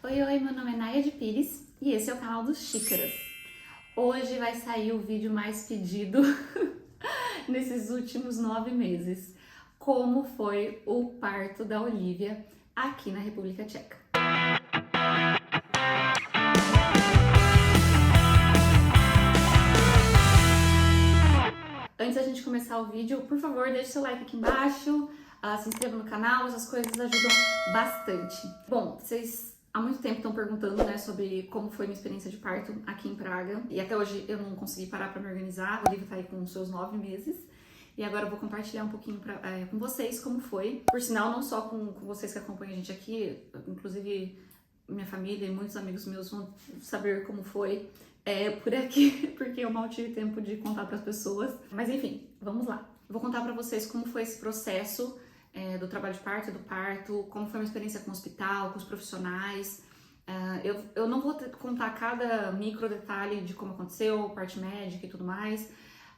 Oi, meu nome é Nayade Pires e esse é o canal dos Xícaras. Hoje vai sair o vídeo mais pedido nesses últimos 9 meses. Como foi o parto da Olivia aqui na República Tcheca. Antes da gente começar o vídeo, por favor, deixe seu like aqui embaixo, se inscreva no canal, essas coisas ajudam bastante. Bom, vocês há muito tempo estão perguntando, né, sobre como foi minha experiência de parto aqui em Praga. E até hoje eu não consegui parar para me organizar. A Olivia tá aí com os seus 9 meses. E agora eu vou compartilhar um pouquinho com vocês como foi. Por sinal, não só com vocês que acompanham a gente aqui, inclusive minha família e muitos amigos meus vão saber como foi por aqui, porque eu mal tive tempo de contar para as pessoas. Mas enfim, vamos lá. Eu vou contar para vocês como foi esse processo do trabalho de parto e do parto, como foi a minha experiência com o hospital, com os profissionais. Eu não vou contar cada micro detalhe de como aconteceu, parte médica e tudo mais,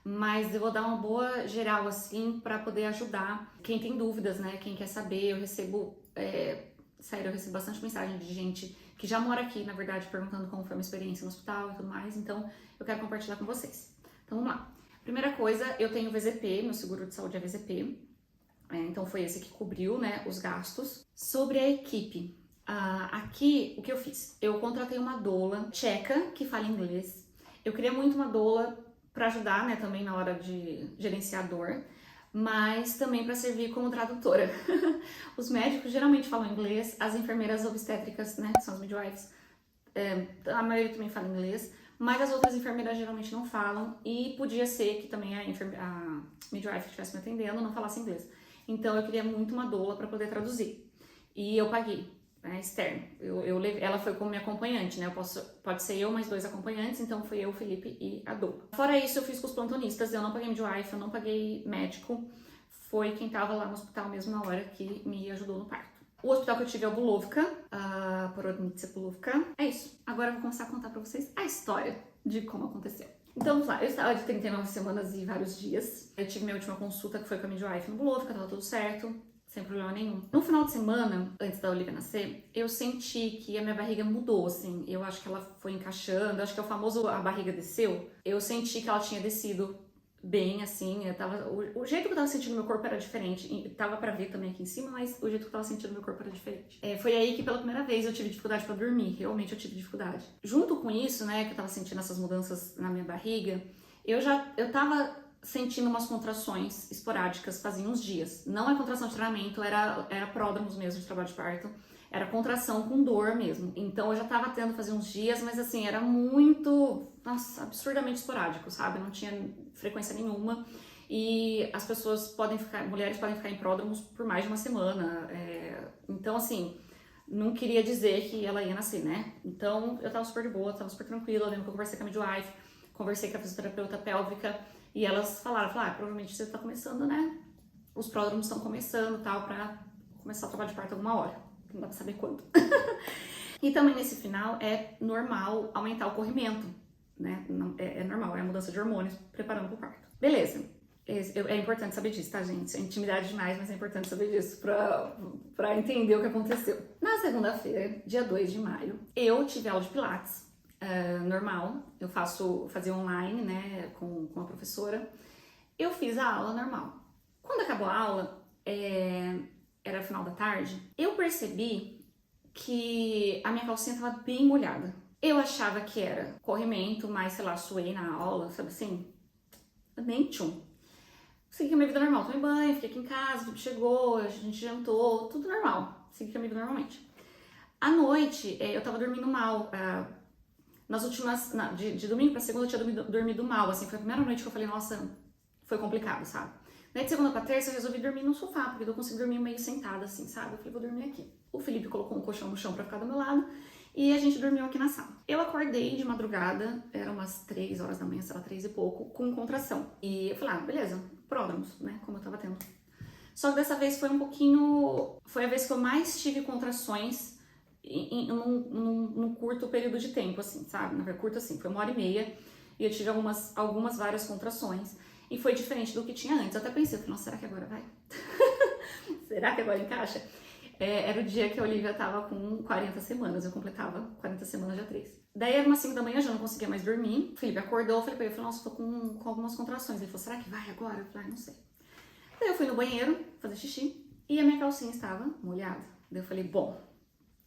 mas eu vou dar uma boa geral assim para poder ajudar quem tem dúvidas, né? Quem quer saber. Eu recebo, sério, eu recebo bastante mensagem de gente que já mora aqui, na verdade, perguntando como foi a minha experiência no hospital e tudo mais, então eu quero compartilhar com vocês. Então vamos lá. Primeira coisa, eu tenho VZP, meu seguro de saúde é VZP, então foi esse que cobriu, né, os gastos. Sobre a equipe, aqui o que eu fiz? Eu contratei uma doula tcheca que fala inglês. Eu queria muito uma doula para ajudar, né, também na hora de gerenciar a dor, mas também para servir como tradutora. Os médicos geralmente falam inglês, as enfermeiras obstétricas, né, que são as midwives, a maioria também fala inglês, mas as outras enfermeiras geralmente não falam, e podia ser que também a midwife que estivesse me atendendo não falasse inglês. Então eu queria muito uma doula para poder traduzir, e eu paguei, né, externo. Ela foi como minha acompanhante, né? Pode ser eu mais 2 acompanhantes, então foi eu, o Felipe e a doula. Fora isso, eu fiz com os plantonistas, eu não paguei midwife, eu não paguei médico, foi quem tava lá no hospital mesmo na hora que me ajudou no parto. O hospital que eu tive é o Bulovka, Porodnice Bulovka. É isso. Agora eu vou começar a contar pra vocês a história de como aconteceu. Então vamos lá, eu estava de 39 semanas e vários dias. Eu tive minha última consulta, que foi com a midwife no Bulovka, tava tudo certo, sem problema nenhum. No final de semana, antes da Olivia nascer, eu senti que a minha barriga mudou, assim. Eu acho que ela foi encaixando, acho que é o famoso a barriga desceu. Eu senti que ela tinha descido bem, assim. O jeito que eu tava sentindo meu corpo era diferente. E tava pra ver também aqui em cima, mas o jeito que eu tava sentindo meu corpo era diferente. Foi aí que pela primeira vez eu tive dificuldade pra dormir. Realmente eu tive dificuldade. Junto com isso, né, que eu tava sentindo essas mudanças na minha barriga, eu tava sentindo umas contrações esporádicas fazia uns dias. Não é contração de treinamento, era pródromos mesmo de trabalho de parto. Era contração com dor mesmo. Então eu já tava tendo fazia uns dias, mas assim, era muito, nossa, absurdamente esporádico, sabe? Não tinha frequência nenhuma. E as pessoas mulheres podem ficar em pródromos por mais de uma semana. Então assim, não queria dizer que ela ia nascer, né? Então eu tava super de boa, tava super tranquila. Eu lembro que eu conversei com a midwife, conversei com a fisioterapeuta pélvica, e elas falaram, provavelmente você tá começando, né? Os pródromos estão começando, tal, pra começar o trabalho de parto alguma hora. Não dá pra saber quando. E também nesse final é normal aumentar o corrimento, né? É normal, é a mudança de hormônios preparando pro parto. Beleza. É importante saber disso, tá, gente? É intimidade demais, mas é importante saber disso pra entender o que aconteceu. Na segunda-feira, dia 2 de maio, eu tive aula de pilates. Normal, eu fazia online, né, com a professora. Eu fiz a aula normal. Quando acabou a aula, era final da tarde, eu percebi que a minha calcinha tava bem molhada. Eu achava que era corrimento, mas sei lá, suei na aula, sabe assim? Nem tchum. Segui a minha vida normal, tomei banho, fiquei aqui em casa, o Felipe chegou, a gente jantou, tudo normal. Segui a minha vida normalmente. À noite, eu tava dormindo mal. Nas últimas, de domingo pra segunda, eu tinha dormido mal, assim, foi a primeira noite que eu falei, nossa, foi complicado, sabe? Daí de segunda pra terça eu resolvi dormir no sofá, porque eu consigo dormir meio sentada, assim, sabe? Eu falei, vou dormir aqui. O Felipe colocou um colchão no chão pra ficar do meu lado, e a gente dormiu aqui na sala. Eu acordei de madrugada, eram umas 3 horas da manhã, sei lá, 3 e pouco, com contração. E eu falei, beleza, pródromos, né, como eu tava tendo. Só que dessa vez foi a vez que eu mais tive contrações num curto período de tempo, assim, sabe? Na verdade, curto assim, foi 1h30 e eu tive várias contrações e foi diferente do que tinha antes. Eu até pensei, nossa, será que agora vai? Será que agora encaixa? Era o dia que a Olivia tava com 40 semanas, eu completava 40 semanas dia 3. Daí era umas 5 da manhã, já não conseguia mais dormir. O Felipe acordou, eu falei pra ele, nossa, tô com algumas contrações. Ele falou, será que vai agora? Eu falei, não sei. Daí eu fui no banheiro fazer xixi e a minha calcinha estava molhada. Daí eu falei, bom,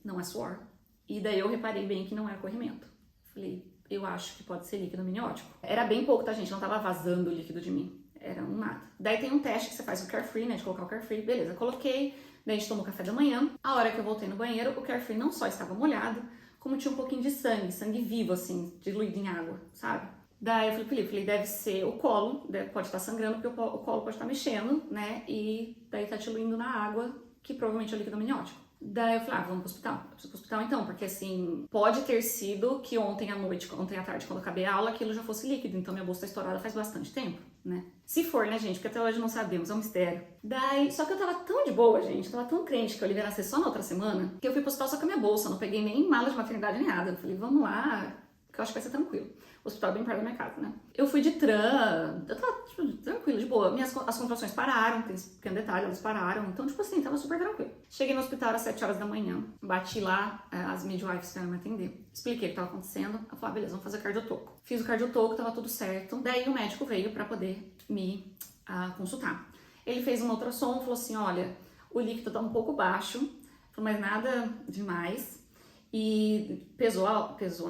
não é suor. E daí eu reparei bem que não era corrimento. Falei, eu acho que pode ser líquido amniótico. Era bem pouco, tá, gente? Não tava vazando o líquido de mim. Era um nada. Daí tem um teste que você faz com o Carefree, né? De colocar o Carefree. Beleza, coloquei. Daí a gente tomou café da manhã. A hora que eu voltei no banheiro, o Carefree não só estava molhado, como tinha um pouquinho de sangue vivo, assim, diluído em água, sabe? Daí eu falei pro Felipe, deve ser o colo, pode estar sangrando, porque o colo pode estar mexendo, né? E daí tá diluindo na água, que provavelmente é líquido amniótico. Daí eu falei, vamos pro hospital. Eu preciso pro hospital então, porque assim, pode ter sido que ontem à tarde, quando eu acabei a aula, aquilo já fosse líquido. Então minha bolsa tá estourada faz bastante tempo, né? Se for, né, gente? Porque até hoje não sabemos, é um mistério. Daí, só que eu tava tão de boa, gente, eu tava tão crente que eu ia nascer só na outra semana, que eu fui pro hospital só com a minha bolsa, não peguei nem mala de maternidade nem nada. Eu falei, vamos lá, que eu acho que vai ser tranquilo. O hospital é bem perto da minha casa, né? Eu fui de tram, eu tava, tipo, tranquilo, de boa. As contrações pararam, tem esse pequeno detalhe, elas pararam. Então, tipo assim, tava super tranquilo. Cheguei no hospital às 7 horas da manhã, bati lá, as midwives vieram me atender. Expliquei o que tava acontecendo. Eu falei, beleza, vamos fazer cardiotoco. Fiz o cardiotoco, tava tudo certo. Daí o médico veio pra poder me consultar. Ele fez um ultrassom, falou assim, olha, o líquido tá um pouco baixo, falou, mas nada demais. E pesou,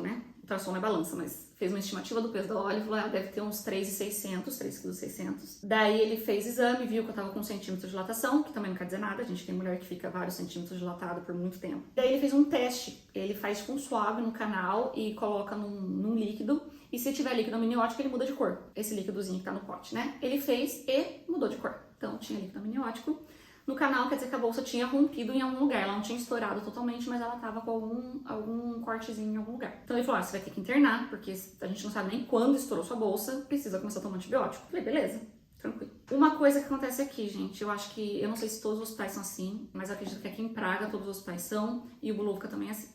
né? O ultrassom não é balança, mas fez uma estimativa do peso da Olive, falou, deve ter uns 3,600. Daí ele fez exame, viu que eu tava com 1 centímetro de dilatação, que também não quer dizer nada, a gente tem mulher que fica vários centímetros dilatada por muito tempo. Daí ele fez um teste, ele faz tipo um suave no canal e coloca num líquido, e se tiver líquido amniótico, ele muda de cor, esse líquidozinho que tá no pote, né? Ele fez e mudou de cor, então tinha líquido amniótico. No canal, quer dizer que a bolsa tinha rompido em algum lugar, ela não tinha estourado totalmente, mas ela tava com algum cortezinho em algum lugar. Então ele falou, você vai ter que internar, porque a gente não sabe nem quando estourou sua bolsa, precisa começar a tomar antibiótico. Eu falei, beleza, tranquilo. Uma coisa que acontece aqui, gente, eu acho que, eu não sei se todos os hospitais são assim, mas eu acredito que aqui em Praga todos os hospitais são, e o Bulovka também é assim.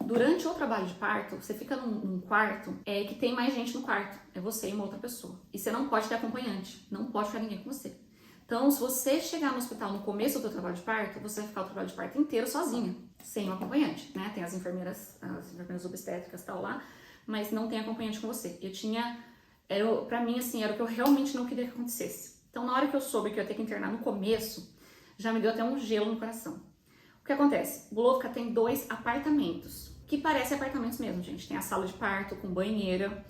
Durante o trabalho de parto, você fica num quarto que tem mais gente no quarto, é você e uma outra pessoa. E você não pode ter acompanhante, não pode ficar ninguém com você. Então, se você chegar no hospital no começo do seu trabalho de parto, você vai ficar o trabalho de parto inteiro sozinha, sem um acompanhante, né? Tem as enfermeiras obstétricas e tal lá, mas não tem acompanhante com você. Pra mim, assim, era o que eu realmente não queria que acontecesse. Então, na hora que eu soube que eu ia ter que internar no começo, já me deu até um gelo no coração. O que acontece? Bulovka tem 2 apartamentos, que parecem apartamentos mesmo, gente. Tem a sala de parto com banheira,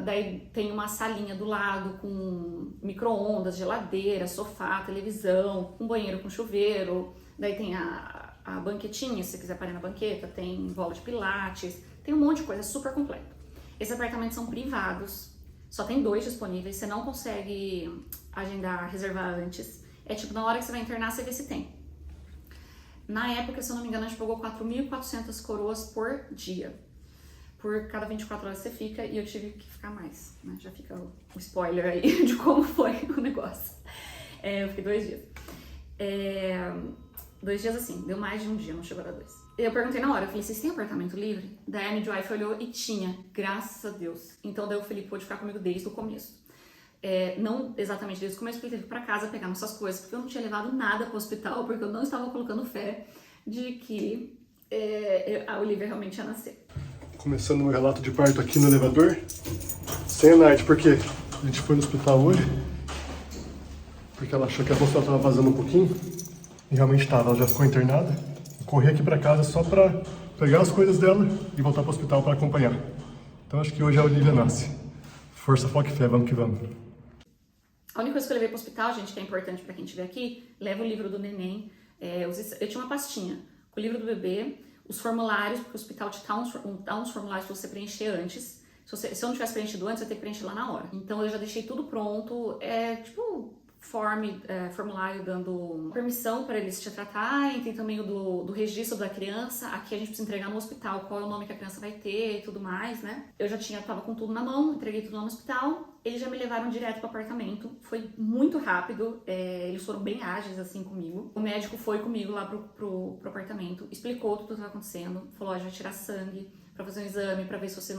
daí tem uma salinha do lado com micro-ondas, geladeira, sofá, televisão, um banheiro com chuveiro, daí tem a banquetinha, se você quiser parar na banqueta, tem bola de pilates, tem um monte de coisa super completo. Esses apartamentos são privados, só tem 2 disponíveis, você não consegue agendar, reservar antes. É tipo, na hora que você vai internar, você vê se tem. Na época, se eu não me engano, a gente pagou 4.400 coroas por dia. Por cada 24 horas você fica, e eu tive que ficar mais, né? Já fica o spoiler aí de como foi o negócio. Eu fiquei 2 dias. 2 dias assim, deu mais de um dia, não chegou a dar 2. Eu perguntei na hora, eu falei, vocês têm apartamento livre? Daí a midwife olhou e tinha, graças a Deus. Então daí o Felipe pôde ficar comigo desde o começo. Não exatamente desde o começo, porque ele teve que ir pra casa pegar nossas coisas, porque eu não tinha levado nada pro hospital, porque eu não estava colocando fé de que a Olivia realmente ia nascer. Começando meu relato de parto aqui no elevador, sem a Nath, porque a gente foi no hospital hoje, porque ela achou que a bolsa estava vazando um pouquinho, e realmente estava, ela já ficou internada. Corri aqui para casa só para pegar as coisas dela e voltar para o hospital para acompanhar. Então acho que hoje a Olivia nasce. Força, foco e fé, vamos que vamos. A única coisa que eu levei pro hospital, gente, que é importante para quem estiver aqui, leva o livro do neném. Eu tinha uma pastinha com o livro do bebê, os formulários, porque o hospital te dá uns formulários para você preencher antes. Se eu não tivesse preenchido antes, eu ia ter que preencher lá na hora. Então eu já deixei tudo pronto, formulário dando permissão para eles te tratarem, tem também o do registro da criança. Aqui a gente precisa entregar no hospital qual é o nome que a criança vai ter e tudo mais, né? Eu já tava com tudo na mão, entreguei tudo lá no hospital. eles já me levaram direto pro apartamento. Foi muito rápido, eles foram bem ágeis, assim, comigo. O médico foi comigo lá pro apartamento, explicou tudo o que estava acontecendo, falou, ó, já vai tirar sangue pra fazer um exame, pra ver se você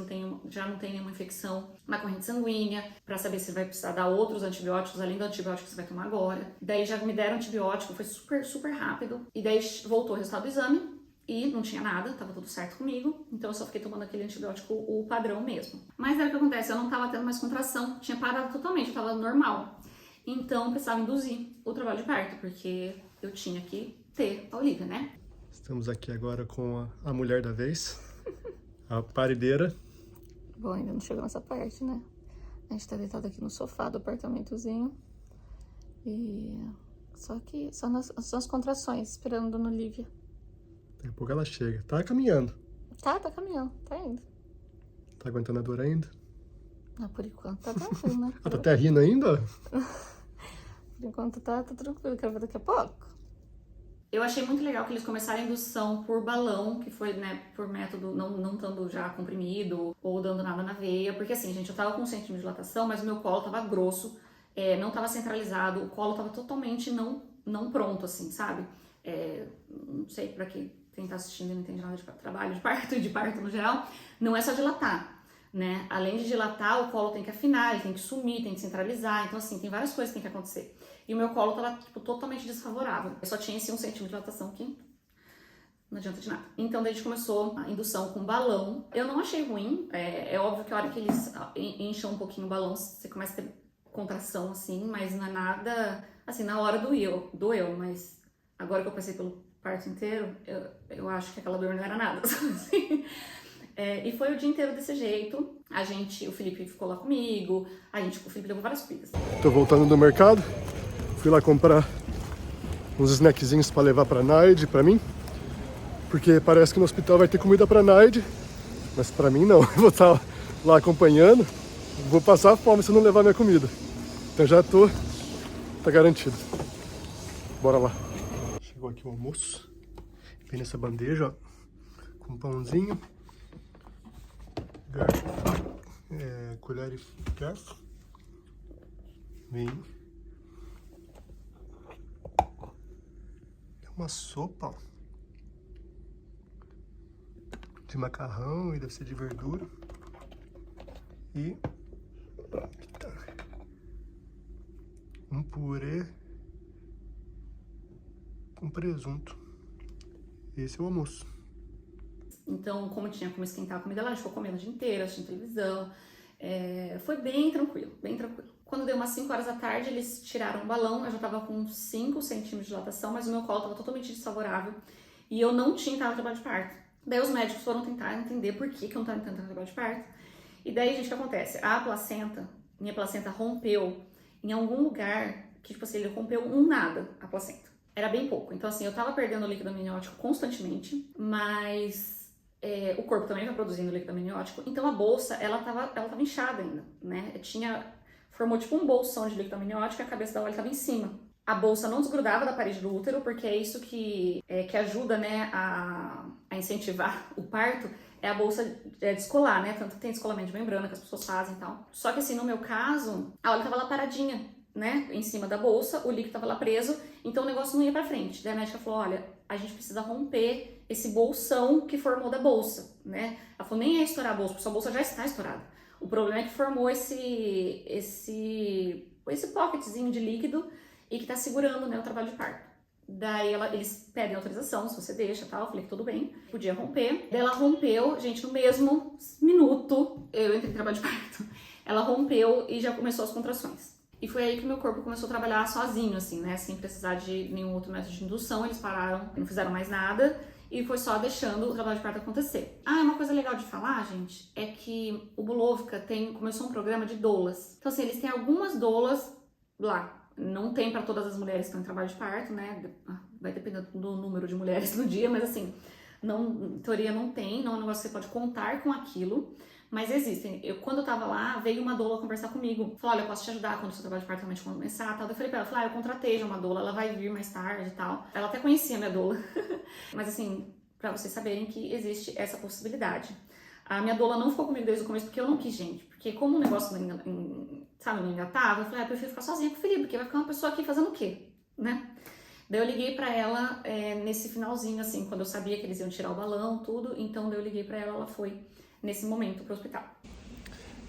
já não tem nenhuma infecção na corrente sanguínea, pra saber se vai precisar dar outros antibióticos, além do antibiótico que você vai tomar agora. Daí já me deram antibiótico, foi super, super rápido. E daí voltou o resultado do exame e não tinha nada, tava tudo certo comigo. Então eu só fiquei tomando aquele antibiótico, o padrão mesmo. Mas era o que acontece, eu não tava tendo mais contração, tinha parado totalmente, eu tava normal. Então precisava induzir o trabalho de parto, porque eu tinha que ter a Olivia, né? Estamos aqui agora com a mulher da vez. A parideira. Bom, ainda não chegou nessa parte, né? A gente tá deitado aqui no sofá do apartamentozinho. E só nas contrações, esperando a Dona Olivia. Daqui a pouco ela chega. Tá caminhando. Tá caminhando, tá indo. Tá aguentando a dor ainda? Ah, por enquanto tá tranquilo, né? Ela tá até rindo ainda? Por enquanto tá tranquilo, quero ver daqui a pouco. Eu achei muito legal que eles começaram a indução por balão, que foi, né, por método não estando já comprimido ou dando nada na veia, porque assim, gente, eu tava com 1 centímetro de dilatação, mas o meu colo tava grosso, não tava centralizado, o colo tava totalmente não pronto, assim, sabe? Não sei pra quem tá assistindo e não entende nada de trabalho de parto e de parto no geral, não é só dilatar, né? Além de dilatar, o colo tem que afinar, ele tem que sumir, tem que centralizar, então assim, tem várias coisas que tem que acontecer. E o meu colo tava, tipo, totalmente desfavorável. Eu só tinha esse 1 centímetro de dilatação que não adianta de nada. Então, daí a gente começou a indução com balão. Eu não achei ruim. É óbvio que a hora que eles enchem um pouquinho o balão, você começa a ter contração, assim, mas não é nada... Assim, na hora doeu, mas agora que eu passei pelo parto inteiro, eu acho que aquela dor não era nada, assim. E foi o dia inteiro desse jeito. O Felipe ficou lá comigo, o Felipe levou várias comidas. Tô voltando do mercado. Fui lá comprar uns snackzinhos pra levar pra Naide, pra mim. Porque parece que no hospital vai ter comida pra Naide, mas pra mim não. Eu vou estar lá acompanhando, vou passar fome se não levar minha comida. Então já tá garantido. Bora lá. Chegou aqui o almoço. Vem nessa bandeja, ó, com pãozinho, garfo, colher e garfo. Vem. Uma sopa, ó, de macarrão e deve ser de verdura. E um purê com presunto. Esse é o almoço. Então, como tinha como esquentar a comida lá, a gente ficou comendo o dia inteiro, assistindo televisão. Foi bem tranquilo, bem tranquilo. Quando deu umas 5 horas da tarde, eles tiraram o balão, eu já tava com 5 centímetros de dilatação, mas o meu colo tava totalmente desfavorável e eu não tinha entrado no trabalho de parto. Daí os médicos foram tentar entender por que eu não tava entrando no trabalho de parto. E daí, gente, o que acontece? Minha placenta rompeu em algum lugar que, tipo assim, ele rompeu nada, a placenta. Era bem pouco. Então, assim, eu tava perdendo o líquido amniótico constantemente, mas o corpo também vai produzindo líquido amniótico. Então, a bolsa, ela tava inchada ainda, né? Formou tipo um bolsão de líquido amniótico e a cabeça da Olha estava em cima. A bolsa não desgrudava da parede do útero, porque é isso que ajuda, né, a incentivar o parto, é a bolsa descolar, né? Tanto que tem descolamento de membrana que as pessoas fazem e tal. Só que assim, no meu caso, a Olha tava lá paradinha, né, em cima da bolsa, o líquido tava lá preso, então o negócio não ia pra frente. Daí a médica falou, olha, a gente precisa romper esse bolsão que formou da bolsa, né? Ela falou, nem é estourar a bolsa, porque sua bolsa já está estourada. O problema é que formou esse pocketzinho de líquido e que tá segurando, né, o trabalho de parto. Daí eles pedem autorização, se você deixa e tal, eu falei que tudo bem, podia romper. Daí ela rompeu, gente, no mesmo minuto eu entrei em trabalho de parto. Ela rompeu e já começou as contrações. E foi aí que meu corpo começou a trabalhar sozinho, assim, né, sem precisar de nenhum outro método de indução, eles pararam, não fizeram mais nada. E foi só deixando o trabalho de parto acontecer. Uma coisa legal de falar, gente, é que o Bulovka começou um programa de doulas. Então, assim, eles têm algumas doulas lá. Não tem para todas as mulheres que estão em trabalho de parto, né? Vai depender do número de mulheres no dia, mas assim, em teoria não tem, não é um negócio que você pode contar com aquilo. Mas existem. Quando eu tava lá, veio uma doula conversar comigo. Falou, olha, eu posso te ajudar quando o seu trabalho de parto realmente começar, tal. Eu falei pra ela, eu contratei já uma doula, ela vai vir mais tarde e tal. Ela até conhecia a minha doula. Mas assim, pra vocês saberem que existe essa possibilidade. A minha doula não ficou comigo desde o começo porque eu não quis, gente. Porque como o negócio sabe, não engatava. Eu falei, eu prefiro ficar sozinha com o Felipe, porque vai ficar uma pessoa aqui fazendo o quê, né? Daí eu liguei pra ela nesse finalzinho, assim, quando eu sabia que eles iam tirar o balão, tudo. Então, daí eu liguei pra ela, ela foi nesse momento pro hospital.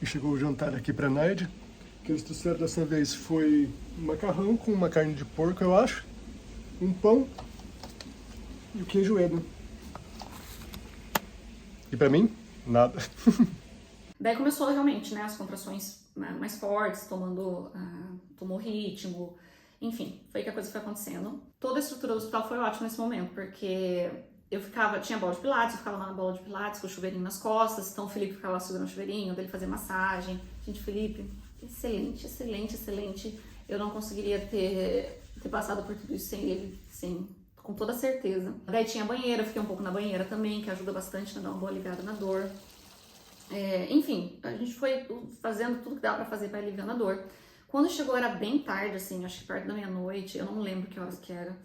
E chegou o jantar aqui pra Naide. O que eles trouxeram dessa vez foi um macarrão com uma carne de porco, eu acho, um pão e o queijo Edna. E pra mim, nada. Daí começou realmente, né, as contrações mais fortes, tomou ritmo, enfim, foi que a coisa foi acontecendo. Toda a estrutura do hospital foi ótima nesse momento, porque tinha bola de pilates, eu ficava lá na bola de pilates com o chuveirinho nas costas, então o Felipe ficava lá segurando o chuveirinho, dele fazer massagem. Gente, Felipe, excelente, excelente, excelente. Eu não conseguiria ter passado por tudo isso sem ele, com toda certeza. Daí tinha banheira, eu fiquei um pouco na banheira também, que ajuda bastante a dar uma boa ligada na dor. Enfim, a gente foi fazendo tudo que dava pra fazer pra aliviar a dor. Quando chegou era bem tarde, assim, acho que perto da meia-noite, eu não lembro que horas que era.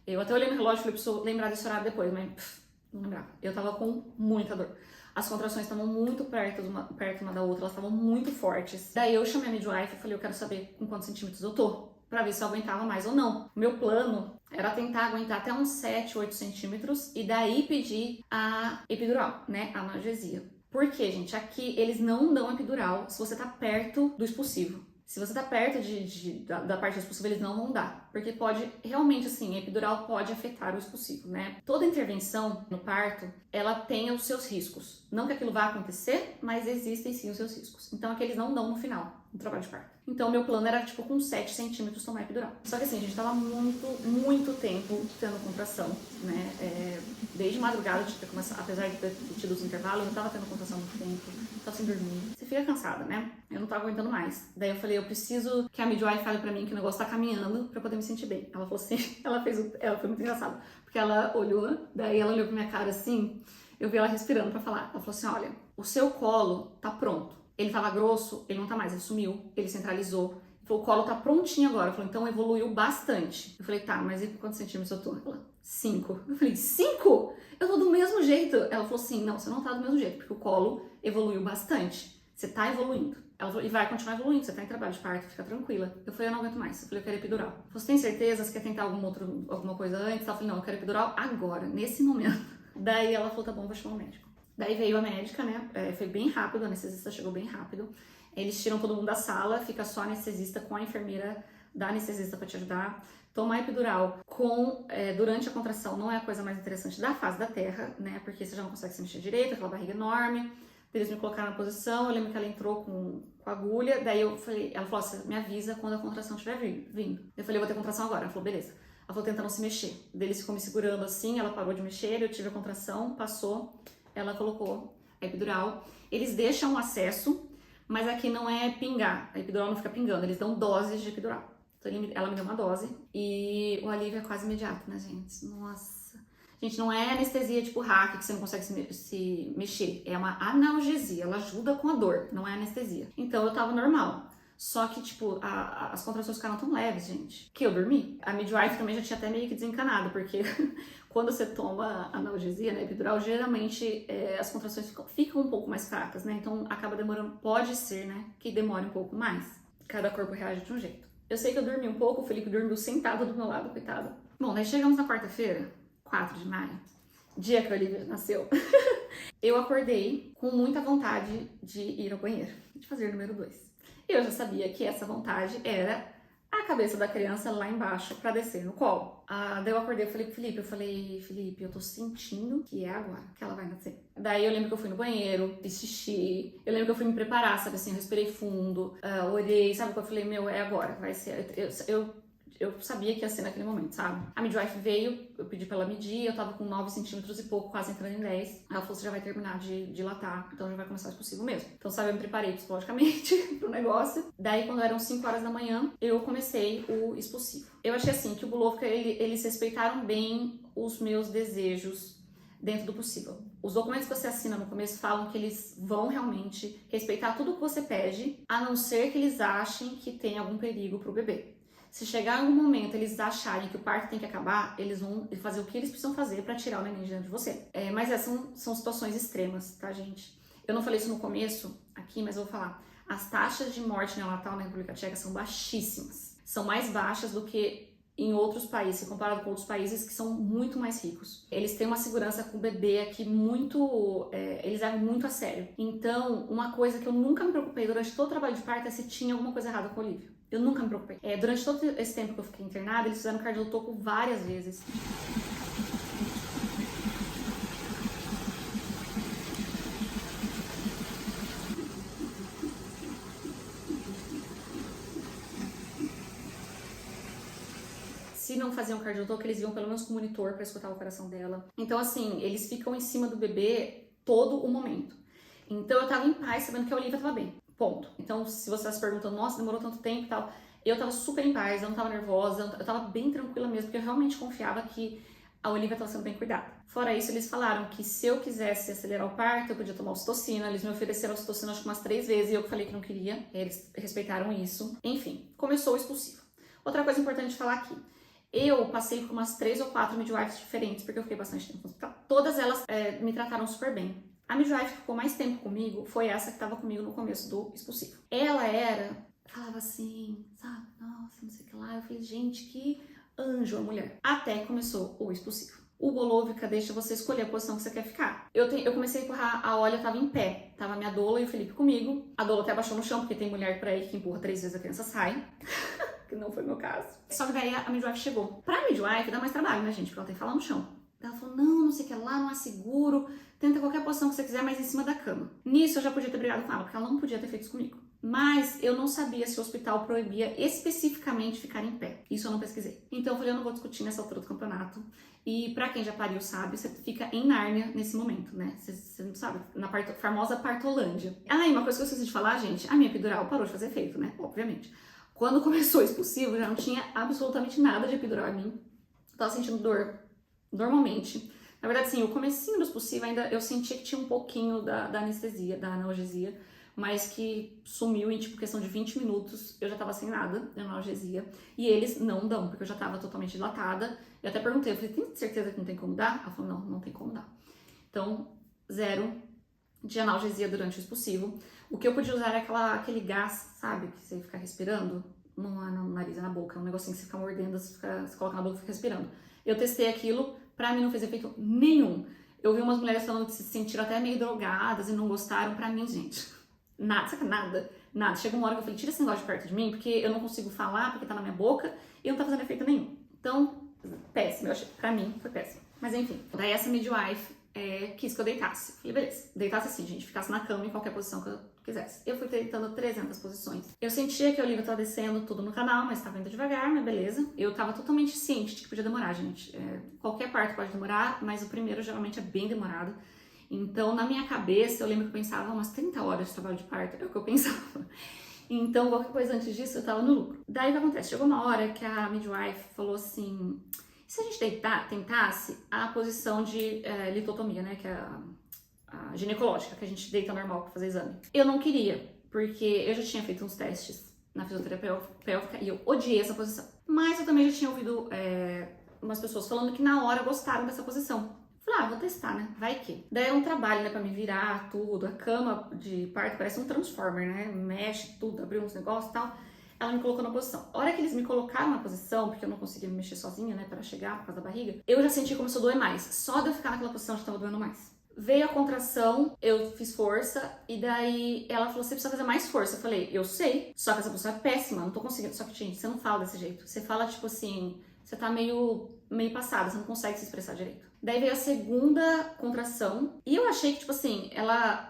Eu até olhei no relógio e falei, preciso lembrar desse horário depois, mas não lembrava. Eu tava com muita dor. As contrações estavam muito perto uma da outra, elas estavam muito fortes. Daí eu chamei a midwife e falei, eu quero saber com quantos centímetros eu tô, pra ver se eu aguentava mais ou não. O meu plano era tentar aguentar até uns 7, 8 centímetros e daí pedir a epidural, né, a analgesia. Por quê, gente? Aqui eles não dão epidural se você tá perto do expulsivo. Se você tá perto da parte do expulsivo, eles não vão dar. Porque pode, realmente assim, a epidural pode afetar o expulsivo, né? Toda intervenção no parto, ela tem os seus riscos. Não que aquilo vá acontecer, mas existem sim os seus riscos. Então, aqui eles não dão no final, no trabalho de parto. Então, meu plano era, tipo, com 7 centímetros tomar epidural. Só que assim, a gente tava muito tempo tendo contração, né? Desde madrugada, de ter começado, apesar de ter tido os intervalos, eu não tava tendo contração há muito tempo. Tava sem dormir. Você fica cansada, né? Eu não tava aguentando mais. Daí eu falei, eu preciso que a midwife fale pra mim que o negócio tá caminhando pra eu poder me sentir bem. Ela falou assim, ela foi muito engraçada. Porque ela olhou, daí ela olhou pra minha cara assim, eu vi ela respirando pra falar. Ela falou assim, olha, o seu colo tá pronto. Ele tava grosso, ele não tá mais, ele sumiu, ele centralizou. O colo tá prontinho agora. Eu falei, então evoluiu bastante. Eu falei, tá, mas e por quantos centímetros eu tô? Ela, 5. Eu falei, 5? Eu tô do mesmo jeito. Ela falou assim, não, você não tá do mesmo jeito, porque o colo evoluiu bastante. Você tá evoluindo. Ela falou, e vai continuar evoluindo, você tá em trabalho de parto, fica tranquila. Eu falei, eu não aguento mais. Eu falei, eu quero epidural. Você tem certeza? Você quer tentar alguma coisa antes? Ela falou, não, eu quero epidural agora, nesse momento. Daí ela falou, tá bom, vou chamar o médico. Daí veio a médica, né? Foi bem rápido, a anestesista chegou bem rápido. Eles tiram todo mundo da sala, fica só a anestesista com a enfermeira da anestesista pra te ajudar. Tomar epidural durante a contração não é a coisa mais interessante da fase da terra, né? Porque você já não consegue se mexer direito, aquela barriga enorme. Eles me colocaram na posição, eu lembro que ela entrou com a agulha, daí eu falei, ela falou assim, me avisa quando a contração estiver vindo. Eu falei, eu vou ter contração agora. Ela falou, beleza. Ela falou, tentando se mexer. Daí eles ficou me segurando assim, ela parou de mexer, eu tive a contração, passou, ela colocou a epidural. Eles deixam o acesso, mas aqui não é pingar, a epidural não fica pingando, eles dão doses de epidural. Então ela me deu uma dose e o alívio é quase imediato, né, gente? Nossa. Gente, não é anestesia tipo hack que você não consegue se mexer, é uma analgesia, ela ajuda com a dor, não é anestesia. Então eu tava normal. Só que, tipo, as contrações ficaram tão leves, gente, que eu dormi. A midwife também já tinha até meio que desencanado, porque quando você toma analgesia, né, epidural, geralmente as contrações ficam um pouco mais fracas, né? Então acaba demorando, pode ser, né, que demore um pouco mais. Cada corpo reage de um jeito. Eu sei que eu dormi um pouco, o Felipe dormiu sentado do meu lado, coitado. Bom, daí chegamos na quarta-feira, 4 de maio, dia que a Olivia nasceu. Eu acordei com muita vontade de ir ao banheiro, de fazer número 2. Eu já sabia que essa vontade era a cabeça da criança lá embaixo pra descer no colo. Daí eu acordei e falei pro Felipe, eu tô sentindo que é agora que ela vai nascer. Daí eu lembro que eu fui no banheiro, fiz xixi, eu lembro que eu fui me preparar, sabe assim, eu respirei fundo, olhei, sabe, que eu falei, meu, é agora, vai ser, eu sabia que ia ser naquele momento, sabe? A midwife veio, eu pedi pra ela medir, eu tava com 9 centímetros e pouco, quase entrando em 10. Ela falou, você já vai terminar de dilatar, então já vai começar expulsivo mesmo. Então, sabe, eu me preparei psicologicamente pro negócio. Daí, quando eram 5 horas da manhã, eu comecei o expulsivo. Eu achei assim, que o Bulovka, eles respeitaram bem os meus desejos dentro do possível. Os documentos que você assina no começo falam que eles vão realmente respeitar tudo que você pede, a não ser que eles achem que tem algum perigo pro bebê. Se chegar em algum momento eles acharem que o parto tem que acabar, eles vão fazer o que eles precisam fazer pra tirar o neném de dentro de você. Mas essas são situações extremas, tá, gente? Eu não falei isso no começo aqui, mas eu vou falar. as taxas de morte neonatal na República Tcheca são baixíssimas. São mais baixas do que em outros países, comparado com outros países que são muito mais ricos. Eles têm uma segurança com o bebê aqui muito... eles levam muito a sério. Então, uma coisa que eu nunca me preocupei durante todo o trabalho de parto é se tinha alguma coisa errada com o Olívio. Eu nunca me preocupei. Durante todo esse tempo que eu fiquei internada, eles fizeram cardiotoco várias vezes. Se não faziam cardiotoco, eles iam pelo menos com o monitor para escutar o coração dela. Então, assim, eles ficam em cima do bebê todo o momento. Então, eu tava em paz, sabendo que a Olivia tava bem. Ponto. Então, se você tá se perguntando, nossa, demorou tanto tempo e tal, eu tava super em paz, eu não tava nervosa, eu tava bem tranquila mesmo, porque eu realmente confiava que a Olivia tava sendo bem cuidada. Fora isso, eles falaram que se eu quisesse acelerar o parto, eu podia tomar ocitocina. Eles me ofereceram ocitocina acho que umas 3 vezes e eu falei que não queria. Eles respeitaram isso. Enfim, começou o expulsivo. Outra coisa importante de falar aqui. Eu passei por umas 3 ou 4 midwives diferentes, porque eu fiquei bastante tempo no hospital. Todas elas me trataram super bem. A midwife que ficou mais tempo comigo foi essa que estava comigo no começo do expulsivo. Ela falava assim, sabe, nossa, não sei o que lá. Eu falei, gente, que anjo a mulher. Até que começou o expulsivo. O Bolovica deixa você escolher a posição que você quer ficar. Eu comecei a empurrar, a Olha tava em pé. Tava a minha doula e o Felipe comigo. A doula até abaixou no chão, porque tem mulher por aí que empurra 3 vezes a criança sai. Que não foi o meu caso. Só que daí a midwife chegou. Pra midwife dá mais trabalho, né, gente? Porque ela tem que falar no chão. Ela falou, não sei o que lá, não é seguro. Tenta qualquer posição que você quiser, mas em cima da cama. Nisso eu já podia ter brigado com ela, porque ela não podia ter feito isso comigo. Mas eu não sabia se o hospital proibia especificamente ficar em pé. Isso eu não pesquisei. Então eu falei, eu não vou discutir nessa altura do campeonato. E pra quem já pariu sabe, você fica em Nárnia nesse momento, né? Você não sabe, na famosa Partolândia. Ah, e uma coisa que eu esqueci de falar, gente, a minha epidural parou de fazer efeito, né? Obviamente. Quando começou o expulsivo, já não tinha absolutamente nada de epidural em mim. Eu tava sentindo dor normalmente. Na verdade, sim, o comecinho do expulsivo ainda eu sentia que tinha um pouquinho da anestesia, da analgesia, mas que sumiu em, tipo, questão de 20 minutos, eu já tava sem nada de analgesia. E eles não dão, porque eu já tava totalmente dilatada. Eu até perguntei, eu falei, tem certeza que não tem como dar? Ela falou, não tem como dar. Então, 0 de analgesia durante o expulsivo. O que eu podia usar era aquele gás, sabe, que você fica respirando, não é no nariz, é na boca, é um negocinho que você fica mordendo, você coloca na boca e fica respirando. Eu testei aquilo, pra mim não fez efeito nenhum. Eu vi umas mulheres falando que se sentiram até meio drogadas e não gostaram. Pra mim, gente, nada, saca? Nada. Chega uma hora que eu falei, tira esse negócio de perto de mim, porque eu não consigo falar, porque tá na minha boca e não tá fazendo efeito nenhum. Então, péssimo, eu achei, pra mim foi péssimo. Mas enfim, daí essa midwife quis que eu deitasse. Falei, beleza, deitasse assim, gente, ficasse na cama em qualquer posição que eu quisesse. Eu fui tentando 300 posições. Eu sentia que a Olivia tava descendo tudo no canal, mas tava indo devagar, mas beleza. Eu tava totalmente ciente de que podia demorar, gente. Qualquer parto pode demorar, mas o primeiro geralmente é bem demorado. Então, na minha cabeça, eu lembro que eu pensava umas 30 horas de trabalho de parto, é o que eu pensava. Então, qualquer coisa antes disso, eu tava no lucro. Daí, o que acontece? Chegou uma hora que a midwife falou assim, se a gente tentasse a posição de litotomia, né, que é a ginecológica, que a gente deita normal pra fazer exame. Eu não queria, porque eu já tinha feito uns testes na fisioterapia pélvica e eu odiei essa posição. Mas eu também já tinha ouvido umas pessoas falando que na hora gostaram dessa posição. Falei, vou testar, né? Vai que. Daí é um trabalho, né, pra me virar tudo. A cama de parto parece um transformer, né? Mexe tudo, abriu uns negócios e tal. Ela me colocou na posição. A hora que eles me colocaram na posição, porque eu não conseguia me mexer sozinha, né, para chegar por causa da barriga, eu já senti que começou a doer mais. Só de eu ficar naquela posição já tava doendo mais. Veio a contração, eu fiz força, e daí ela falou, você precisa fazer mais força. Eu falei, eu sei, só que essa posição é péssima, não tô conseguindo. Só que, gente, você não fala desse jeito. Você fala, tipo assim, você tá meio passada, você não consegue se expressar direito. Daí veio a segunda contração, e eu achei que, tipo assim,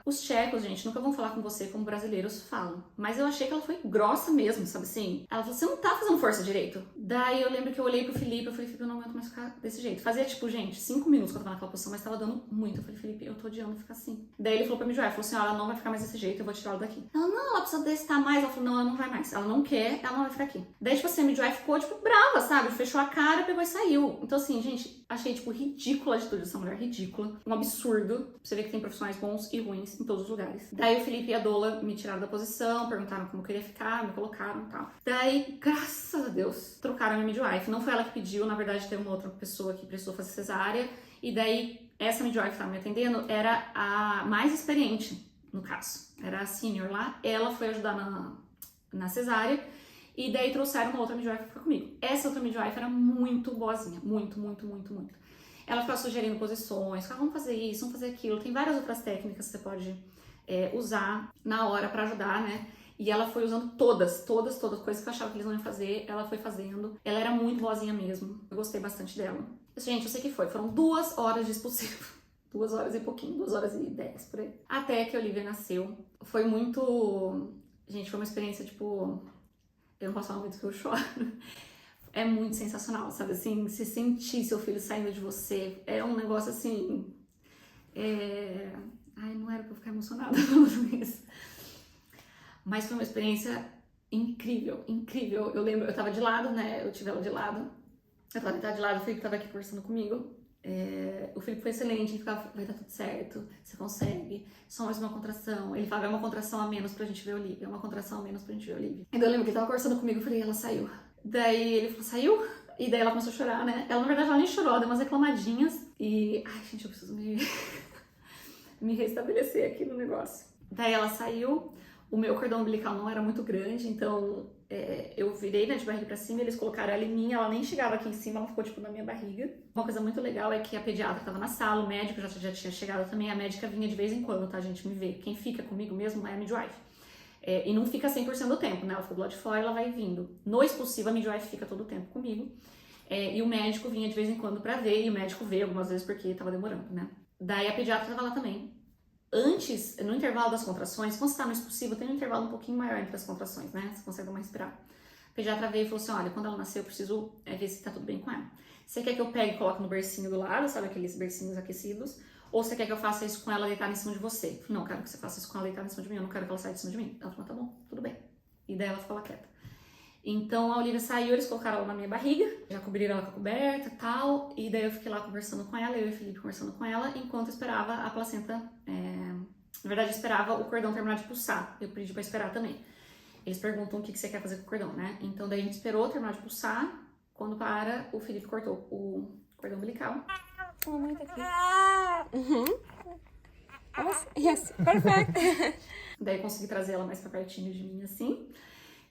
os tchecos, gente, nunca vão falar com você como brasileiros falam, mas eu achei que ela foi grossa mesmo, sabe assim? Ela falou, você não tá fazendo força direito. Daí eu lembro que eu olhei pro Felipe, eu falei, Felipe, eu não aguento mais ficar desse jeito. Fazia, tipo, gente, 5 minutos que eu tava naquela posição, mas tava dando muito. Eu falei, Felipe, eu tô odiando ficar assim. Daí ele falou pra mim, Joia, falou assim, ela não vai ficar mais desse jeito, eu vou tirar ela daqui. Ela, não, ela precisa testar mais. Ela falou, não, ela não vai mais. Ela não quer, ela não vai ficar aqui. Daí, tipo assim, a midwife ficou, tipo, brava, sabe? Fechou a cara, pegou e saiu. Então, assim, gente, achei, tipo, ridícula a atitude dessa mulher, ridícula. Um absurdo. Você vê que tem profissionais bons e ruins em todos os lugares. Daí o Felipe e a doula me tiraram da posição, perguntaram como eu queria ficar, me colocaram e tal. Daí, graças a Deus, trocaram a minha midwife. Não foi ela que pediu, na verdade, teve uma outra pessoa que precisou fazer cesárea. E daí, essa midwife que estava me atendendo era a mais experiente no caso. Era a senior lá. Ela foi ajudar na cesárea. E daí trouxeram uma outra midwife pra ficar comigo. Essa outra midwife era muito boazinha. Muito, muito, muito, muito. Ela ficava sugerindo posições. Ficava, vamos fazer isso, vamos fazer aquilo. Tem várias outras técnicas que você pode usar na hora pra ajudar, né? E ela foi usando todas coisas que eu achava que eles não iam fazer, ela foi fazendo. Ela era muito boazinha mesmo. Eu gostei bastante dela. Gente, eu sei que foram 2 horas de expulsivo. 2 horas e pouquinho, 2 horas e 10 por aí. Até que a Olivia nasceu. Foi muito... Gente, foi uma experiência, tipo... Eu não posso falar muito que eu choro. É muito sensacional, sabe? Assim, se sentir seu filho saindo de você é um negócio assim... Ai, não era pra eu ficar emocionada falando isso. Mas foi uma experiência incrível, incrível. Eu lembro, eu tava de lado, né? Eu tive ela de lado. Eu tava deitada de lado, o Felipe tava aqui conversando comigo. O Felipe foi excelente, ele ficava, vai dar tudo certo, você consegue, só mais uma contração. Ele falava, é uma contração a menos pra gente ver a Olivia, é uma contração a menos pra gente ver a Olivia. Então eu lembro que ele tava conversando comigo, eu falei, ela saiu. Daí ele falou, saiu? E daí ela começou a chorar, né? Ela, na verdade, ela nem chorou, ela deu umas reclamadinhas. E, ai, gente, eu preciso me restabelecer aqui no negócio. Daí ela saiu, o meu cordão umbilical não era muito grande, então eu virei, né, de barriga pra cima, eles colocaram ela em mim, ela nem chegava aqui em cima, ela ficou, tipo, na minha barriga. Uma coisa muito legal é que a pediatra tava na sala, o médico já tinha chegado também, a médica vinha de vez em quando, tá, gente, me ver. Quem fica comigo mesmo é a midwife. E não fica 100% do tempo, né, ela fica do lado de fora, ela vai vindo. No expulsivo, a midwife fica todo o tempo comigo. E o médico vinha de vez em quando pra ver, e o médico veio algumas vezes porque tava demorando, né. Daí a pediatra tava lá também. Antes, no intervalo das contrações, quando você tá no expulsivo, tem um intervalo um pouquinho maior entre as contrações, né? Você consegue dar uma respirada. A pediatra veio e falou assim, olha, quando ela nasceu, eu preciso ver se tá tudo bem com ela. Você quer que eu pegue e coloque no bercinho do lado, sabe aqueles bercinhos aquecidos? Ou você quer que eu faça isso com ela deitada em cima de você? Eu falei, não, eu quero que você faça isso com ela deitada em cima de mim, eu não quero que ela saia de cima de mim. Ela falou, tá bom, tudo bem. E daí ela ficou lá quieta. Então a Olivia saiu, eles colocaram ela na minha barriga, já cobriram ela com a coberta e tal, e daí eu fiquei lá conversando com ela, eu e o Felipe conversando com ela, enquanto eu esperava a placenta, na verdade eu esperava o cordão terminar de pulsar, eu pedi pra esperar também. Eles perguntam o que você quer fazer com o cordão, né? Então daí a gente esperou terminar de pulsar, quando para, o Felipe cortou o cordão umbilical. Mamãe tá aqui. Yes, perfect. Daí eu consegui trazer ela mais pra pertinho de mim, assim.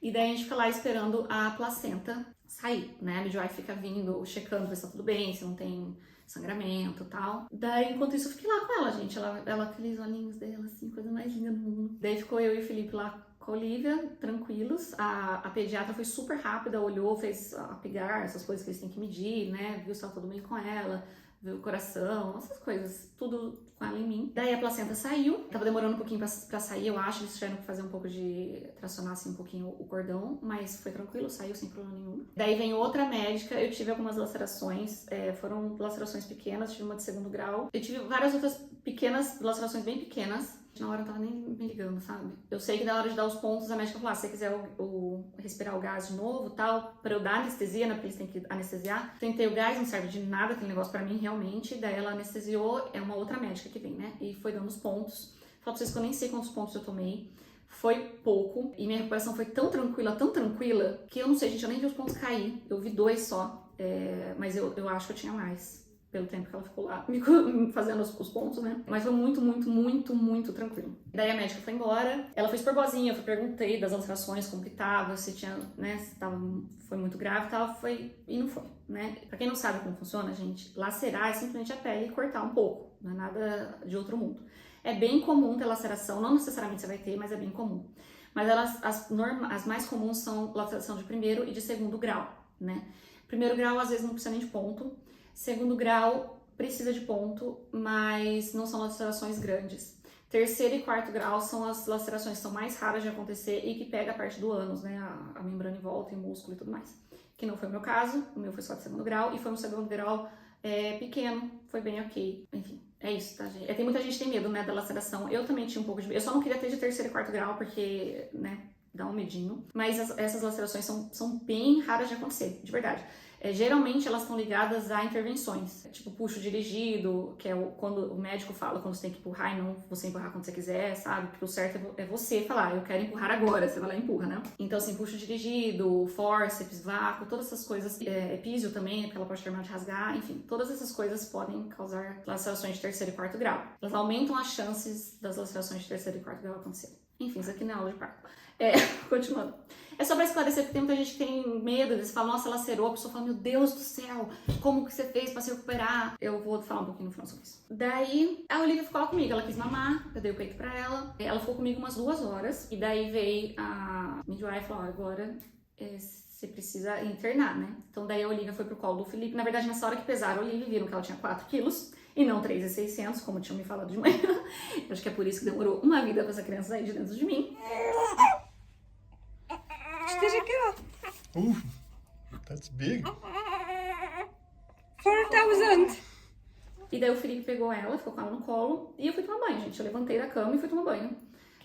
E daí a gente fica lá esperando a placenta sair, né? A midwife fica vindo, checando ver se tá tudo bem, se não tem sangramento e tal. Daí, enquanto isso, eu fiquei lá com ela, gente. Ela aqueles olhinhos dela, assim, coisa mais linda do mundo. Daí ficou eu e o Felipe lá com a Olivia, tranquilos. A pediatra foi super rápida, olhou, fez a pegar, essas coisas que eles têm que medir, né? Viu se tá tudo bem com ela, viu o coração, essas coisas, tudo com ela em mim. Daí a placenta saiu, tava demorando um pouquinho pra sair, eu acho, eles tiveram que fazer um pouco de tracionar assim um pouquinho o cordão, mas foi tranquilo, saiu sem problema nenhum. Daí vem outra médica, eu tive algumas lacerações, foram lacerações pequenas, tive uma de 2º grau, eu tive várias outras pequenas, lacerações bem pequenas. Na hora eu tava nem me ligando, sabe? Eu sei que na hora de dar os pontos, a médica falou, se você quiser respirar o gás de novo, tal, pra eu dar anestesia, né, porque eles têm que anestesiar. Tentei o gás, não serve de nada aquele negócio pra mim, realmente. Daí ela anestesiou, é uma outra médica que vem, né, e foi dando os pontos. Falo pra vocês que eu nem sei quantos pontos eu tomei. Foi pouco, e minha recuperação foi tão tranquila, que eu não sei, gente, eu nem vi os pontos cair. Eu vi 2 só, mas eu acho que eu tinha mais. Pelo tempo que ela ficou lá me fazendo os pontos, né? Mas foi muito tranquilo. Daí a médica foi embora, ela foi super boazinha, eu perguntei das alterações, como que tava, se tinha, né, se foi muito grave e tal, e não foi, né? Pra quem não sabe como funciona, gente, lacerar é simplesmente a pele e cortar um pouco, não é nada de outro mundo. É bem comum ter laceração, não necessariamente você vai ter, mas é bem comum. Mas as mais comuns são laceração de 1º e de 2º grau, né? 1º grau, às vezes, não precisa nem de ponto. 2º grau precisa de ponto, mas não são lacerações grandes. 3º e 4º grau são as lacerações que são mais raras de acontecer e que pega a parte do ânus, né? A membrana em volta, e músculo e tudo mais. Que não foi o meu caso, o meu foi só de 2º grau e foi um 2º grau pequeno, foi bem ok. Enfim, é isso, tá, gente? Tem muita gente que tem medo, né, da laceração. Eu também tinha um pouco de medo. Eu só não queria ter de 3º e 4º grau porque, né, dá um medinho. Mas essas lacerações são bem raras de acontecer, de verdade. geralmente elas estão ligadas a intervenções, tipo puxo dirigido, que é quando o médico fala quando você tem que empurrar e não você empurrar quando você quiser, sabe? Porque o certo é você falar, eu quero empurrar agora, você vai lá e empurra, né? Então assim, puxo dirigido, fórceps, vácuo, todas essas coisas, epísio também, porque ela pode terminar de rasgar, enfim, todas essas coisas podem causar lacerações de 3º e 4º grau. Elas aumentam as chances das lacerações de 3º e 4º grau acontecerem. Enfim, isso aqui não é aula de parto. Continuando. É só pra esclarecer, porque tem muita gente que tem medo, eles falam, nossa, lacerou, a pessoa fala, meu Deus do céu, como que você fez pra se recuperar? Eu vou falar um pouquinho no final sobre isso. Daí, a Olivia ficou lá comigo, ela quis mamar, eu dei o peito pra ela ficou comigo umas 2 horas, e daí veio a midwife e falou, agora você precisa internar, né? Então daí a Olivia foi pro colo do Felipe, na verdade nessa hora que pesaram a Olivia, viram que ela tinha 4 quilos, e não 3.600, como tinham me falado de manhã. Eu acho que é por isso que demorou uma vida pra essa criança sair de dentro de mim. Esteja aqui, ó. That's big. 4,000. E daí o Felipe pegou ela, ficou com ela no colo, e eu fui tomar banho, gente. Eu levantei da cama e fui tomar banho.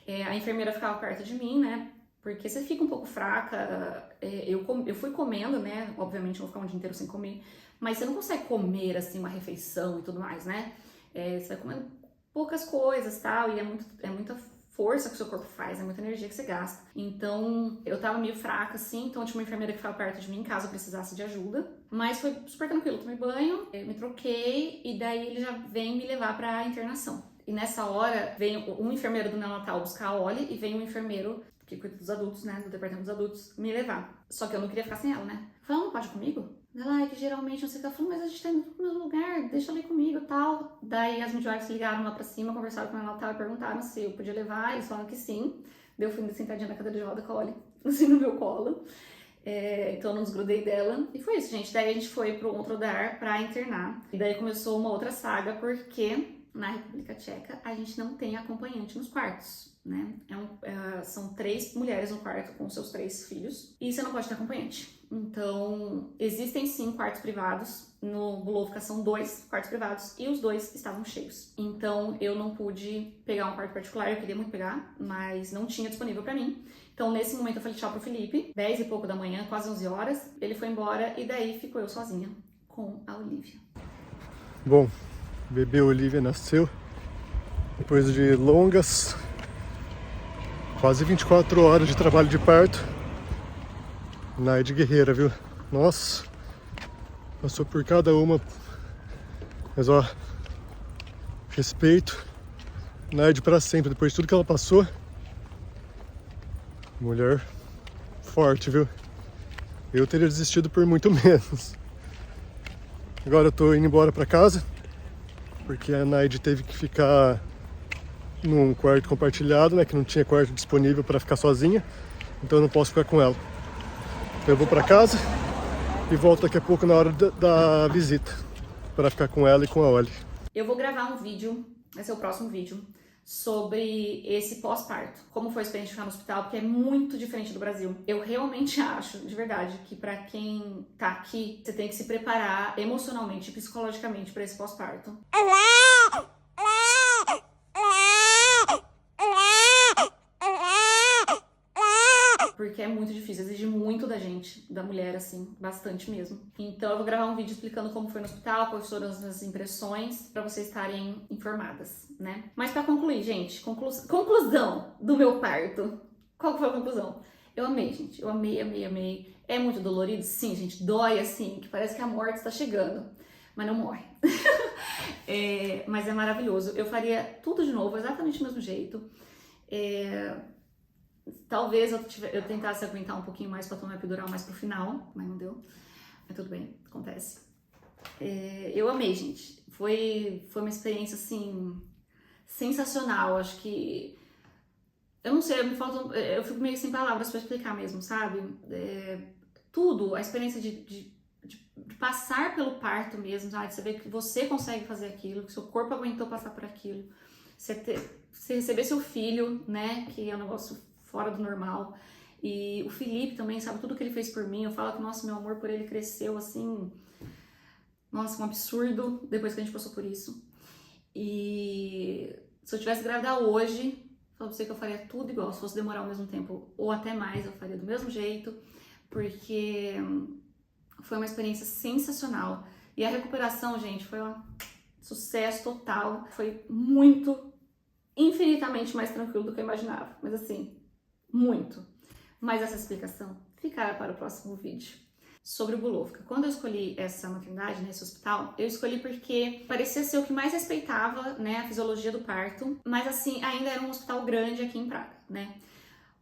A enfermeira ficava perto de mim, né? Porque você fica um pouco fraca. Eu fui comendo, né? Obviamente eu vou ficar um dia inteiro sem comer. Mas você não consegue comer, assim, uma refeição e tudo mais, né? Você vai comendo poucas coisas e tal, e é muita força que o seu corpo faz, é muita energia que você gasta. Então, eu tava meio fraca, assim, então tinha uma enfermeira que ficava perto de mim, caso eu precisasse de ajuda. Mas foi super tranquilo, tomei banho, me troquei, e daí ele já vem me levar pra internação. E nessa hora, vem um enfermeiro do neonatal buscar a Oli, e vem um enfermeiro que cuida dos adultos, né, do departamento dos adultos, me levar. Só que eu não queria ficar sem ela, né? Falei, não pode ir comigo? Ela, que geralmente não sei o que. Ela falou, mas a gente tá indo pro mesmo lugar, deixa ela ir comigo e tal. Daí as midwives ligaram lá pra cima, conversaram com ela e perguntaram se eu podia levar, eles falaram que sim. Daí eu fui sentadinha na cadeira de roda com a Oli, assim, no meu colo. Então eu não desgrudei dela. E foi isso, gente. Daí a gente foi pro outro lugar pra internar. E daí começou uma outra saga, porque na República Tcheca a gente não tem acompanhante nos quartos, né? São 3 mulheres no quarto com seus 3 filhos e você não pode ter acompanhante. Então, existem sim quartos privados. No Bulovka são 2 quartos privados e os 2 estavam cheios. Então, eu não pude pegar um quarto particular, eu queria muito pegar, mas não tinha disponível pra mim. Então, nesse momento, eu falei tchau pro Felipe, 10 e pouco da manhã, quase 11 horas. Ele foi embora e daí ficou eu sozinha com a Olivia. Bom, bebê Olivia nasceu depois de longas, quase 24 horas de trabalho de parto. Naide guerreira, viu? Nossa, passou por cada uma. Mas ó, respeito Naide pra sempre, depois de tudo que ela passou. Mulher forte, viu? Eu teria desistido por muito menos. Agora eu tô indo embora pra casa, porque a Naide teve que ficar num quarto compartilhado, né? Que não tinha quarto disponível para ficar sozinha, então eu não posso ficar com ela. Então eu vou para casa e volto daqui a pouco na hora da visita, para ficar com ela e com a Oli. Eu vou gravar um vídeo, esse é o próximo vídeo, sobre esse pós-parto. Como foi a experiência de ficar no hospital, porque é muito diferente do Brasil. Eu realmente acho, de verdade, que pra quem tá aqui, você tem que se preparar emocionalmente e psicologicamente pra esse pós-parto. Porque é muito difícil, exige muito da gente, da mulher, assim, bastante mesmo. Então eu vou gravar um vídeo explicando como foi no hospital, quais foram as minhas impressões, pra vocês estarem informadas, né? Mas pra concluir, gente, conclusão do meu parto. Qual foi a conclusão? Eu amei, gente, eu amei, amei, amei. É muito dolorido? Sim, gente, dói assim, que parece que a morte está chegando, mas não morre. Mas é maravilhoso. Eu faria tudo de novo, exatamente do mesmo jeito. Talvez eu tentasse aguentar um pouquinho mais pra tomar epidural mais pro final, mas não deu. Mas tudo bem, acontece. Eu amei, gente. Foi uma experiência, assim, sensacional. Acho que... Eu não sei, eu fico meio sem palavras pra explicar mesmo, sabe? Tudo, a experiência de passar pelo parto mesmo, sabe? Você ver que você consegue fazer aquilo, que seu corpo aguentou passar por aquilo. Você receber seu filho, né? Que é um negócio fora do normal. E o Felipe também, sabe? Tudo que ele fez por mim. Eu falo que, nossa, meu amor por ele cresceu, assim... Nossa, um absurdo depois que a gente passou por isso. E se eu tivesse grávida hoje, falo pra você que eu faria tudo igual. Se fosse demorar ao mesmo tempo ou até mais, eu faria do mesmo jeito. Porque Foi uma experiência sensacional. E a recuperação, gente, foi um sucesso total. Foi muito, infinitamente mais tranquilo do que eu imaginava. Mas assim, muito. Mas essa explicação ficará para o próximo vídeo. Sobre o Bulovka. Quando eu escolhi essa maternidade, esse hospital, eu escolhi porque parecia ser o que mais respeitava, né, a fisiologia do parto, mas assim, ainda era um hospital grande aqui em Praga, né.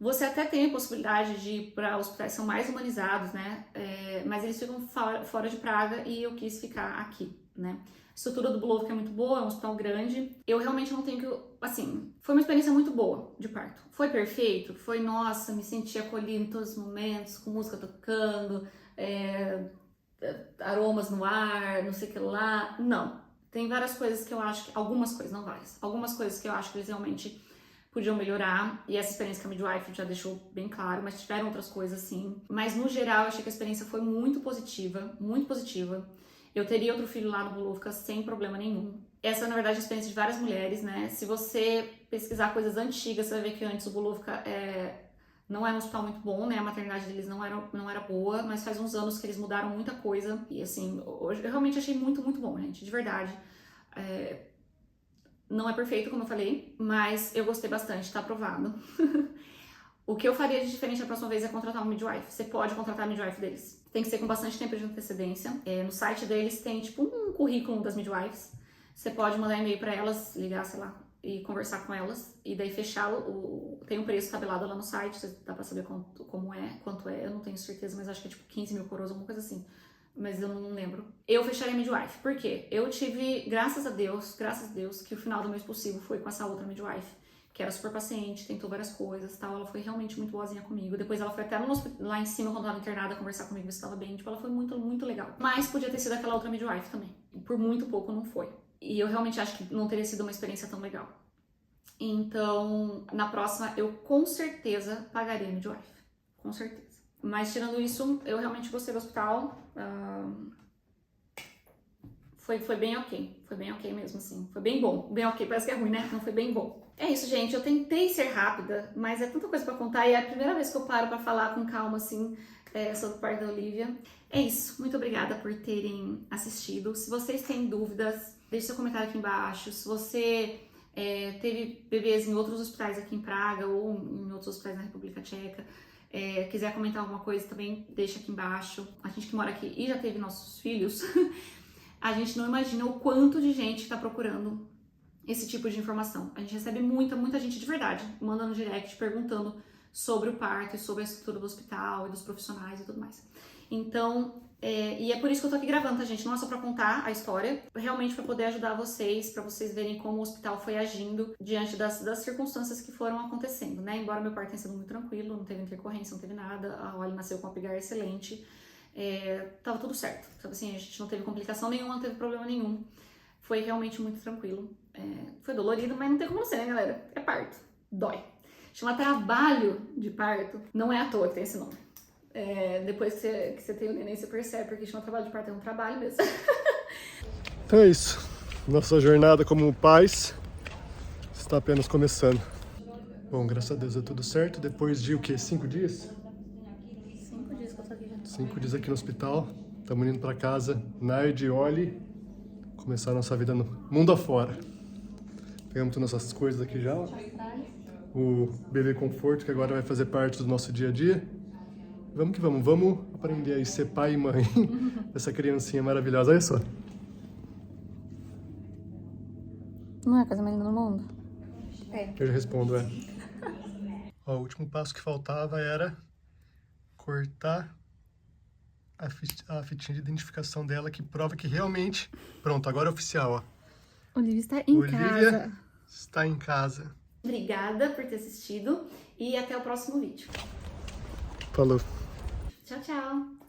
Você até tem a possibilidade de ir para hospitais que são mais humanizados, né, mas eles ficam fora de Praga e eu quis ficar aqui, né. A estrutura do Bulovka é muito boa, é um hospital grande. Eu realmente não tenho que... Assim, foi uma experiência muito boa de parto. Foi perfeito? Foi, nossa, me senti acolhida em todos os momentos, com música tocando, aromas no ar, não sei o que lá. Não. Tem várias coisas que eu acho que... Algumas coisas, não várias. Algumas coisas que eu acho que eles realmente podiam melhorar. E essa experiência com a midwife já deixou bem claro, mas tiveram outras coisas sim. Mas no geral, eu achei que a experiência foi muito positiva, muito positiva. Eu teria outro filho lá no Bulovka sem problema nenhum. Essa, na verdade, é a experiência de várias mulheres, né? Se você pesquisar coisas antigas, você vai ver que antes o Bulovka não era um hospital muito bom, né? A maternidade deles não era boa, mas faz uns anos que eles mudaram muita coisa. E assim, hoje eu realmente achei muito, muito bom, gente, de verdade. Não é perfeito, como eu falei, mas eu gostei bastante, tá aprovado. O que eu faria de diferente a próxima vez é contratar um midwife. Você pode contratar a midwife deles. Tem que ser com bastante tempo de antecedência. No site deles tem tipo um currículo das midwives. Você pode mandar e-mail para elas, ligar, sei lá, e conversar com elas. E daí fechar tem um preço tabelado lá no site, dá pra saber quanto é. Eu não tenho certeza, mas acho que é tipo 15 mil coroas, alguma coisa assim. Mas eu não lembro. Eu fecharia a midwife. Por quê? Eu tive, graças a Deus, que o final do mês possível foi com essa outra midwife, que era super paciente, tentou várias coisas, tal. Ela foi realmente muito boazinha comigo. Depois ela foi até lá em cima, quando eu tava internada, conversar comigo, ver se tava bem. Tipo, ela foi muito, muito legal. Mas podia ter sido aquela outra midwife também. Por muito pouco não foi. E eu realmente acho que não teria sido uma experiência tão legal. Então, na próxima, eu com certeza pagaria a midwife. Com certeza. Mas tirando isso, eu realmente gostei do hospital. Foi bem ok. Foi bem ok mesmo, assim. Foi bem bom. Bem ok, parece que é ruim, né? Não foi bem bom. É isso, gente. Eu tentei ser rápida, mas é tanta coisa pra contar e é a primeira vez que eu paro pra falar com calma, assim, sobre o parto da Olivia. É isso. Muito obrigada por terem assistido. Se vocês têm dúvidas, deixe seu comentário aqui embaixo. Se você teve bebês em outros hospitais aqui em Praga ou em outros hospitais na República Tcheca, quiser comentar alguma coisa também, deixa aqui embaixo. A gente que mora aqui e já teve nossos filhos, a gente não imagina o quanto de gente está procurando esse tipo de informação. A gente recebe muita gente de verdade, manda no direct perguntando sobre o parto e sobre a estrutura do hospital e dos profissionais e tudo mais. Então, e é por isso que eu tô aqui gravando, tá, gente? Não é só pra contar a história, realmente pra poder ajudar vocês, pra vocês verem como o hospital foi agindo diante das circunstâncias que foram acontecendo, né? Embora meu parto tenha sido muito tranquilo, não teve intercorrência, não teve nada, a Oli nasceu com uma pigar excelente, tava tudo certo, sabe assim? A gente não teve complicação nenhuma, não teve problema nenhum. Foi realmente muito tranquilo. Foi dolorido, mas não tem como ser, né, galera? É parto. Dói. Chama trabalho de parto. Não é à toa que tem esse nome. Depois que você tem o neném, você percebe, porque chama trabalho de parto, é um trabalho mesmo. Então é isso. Nossa jornada como pais está apenas começando. Bom, graças a Deus deu tudo certo. Depois de o quê? 5 dias? 5 dias que eu tô aqui já. 5 dias aqui no hospital. Estamos indo para casa. Nard e Oli começar a nossa vida no mundo afora. Pegamos todas nossas coisas aqui já. O bebê conforto, que agora vai fazer parte do nosso dia a dia. Vamos que vamos. Vamos aprender a ser pai e mãe dessa criancinha maravilhosa. Olha só. Não é a coisa mais linda do mundo? Eu já respondo, Ó, o último passo que faltava era cortar a fitinha de identificação dela, que prova que realmente... Pronto, agora é oficial, ó. Olivia está em casa. Está em casa. Obrigada por ter assistido e até o próximo vídeo. Falou. Tchau, tchau.